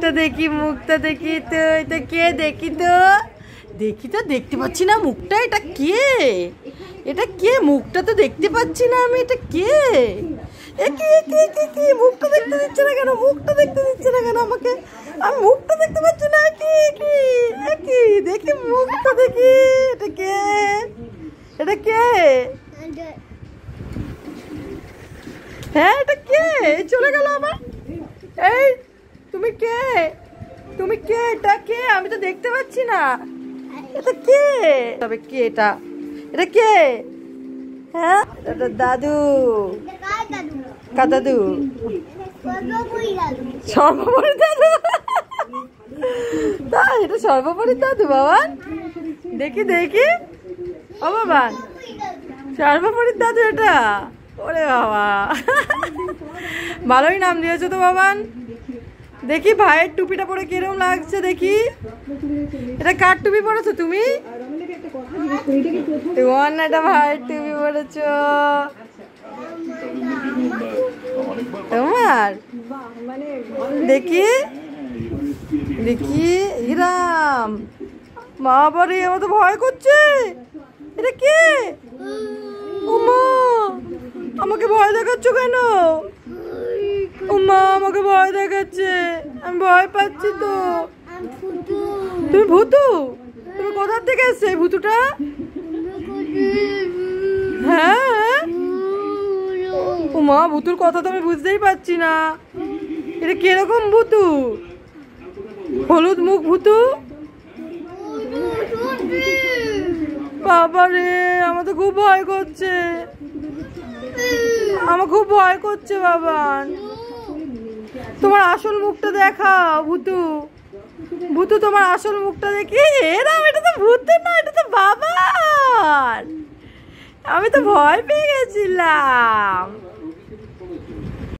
মুখটা দেখি, মুখটা দেখি তো। এটা কে? দেখি তো, দেখি তো, দেখতে পাচ্ছি না মুখটা। এটা কে? এটা কে? মুখটা তো দেখতে পাচ্ছি না আমি। এটা কে? কি মুখটা দেখতে দিচ্ছে না কেন? মুখটা দেখতে দিচ্ছে না কেন আমাকে? আমি মুখটা দেখতে পাচ্ছি না। কি দেখি, মুখটা দেখি। এটা কে? এটা কে? হ্যাঁ, এটা কে? চলে গেল আবার। এই তুমি কে? তুমি কে? এটা কে? আমি তো দেখতে পাচ্ছি না। এটা কে? তবে কে এটা? এটা কে? হ্যাঁ, এটা দাদু। কার দাদু? সর্বোপরি দাদু। তাই, এটা সর্বোপরি দাদু বাবান। দেখি দেখি, ও বাবান, সর্বোপরি দাদু এটা। ওরে বাবা, ভালোই নাম দিয়েছো তো বাবান। দেখি ভাইয়ের টুপিটা পরে কিরম লাগছে দেখি। এটা কার টুপি পরেছো তুমি? তোমার না, এটা ভাইয়ের টুপি পরেছো তোমার। দেখি দেখি, ইরাম বাবারে, আমার তো ভয় করছে। এটা কে? ওমা, আমাকে ভয় দেখাচ্ছ কেন? ওমা, আমাকে ভয় দেখাচ্ছে, আমি ভয় পাচ্ছি তো। তুমি ভূতু? তুমি কোথা থেকে এসছে ভূতুটা? হ্যাঁ, ওমা, ভূতুর কথা তো আমি বুঝতেই পারছি না। এটা কিরকম ভূতু? হলুদ মুখ ভূতু? বাবারে, আমার তো খুব ভয় করছে। আমার খুব ভয় করছে বাবান। তোমার আসল মুখটা দেখাও ভূতু। ভূতু, তোমার আসল মুখটা দেখি। এরা, এটা তো ভূতু না, এটা তো বাবান। আমি তো ভয় পেয়ে গেছিলাম।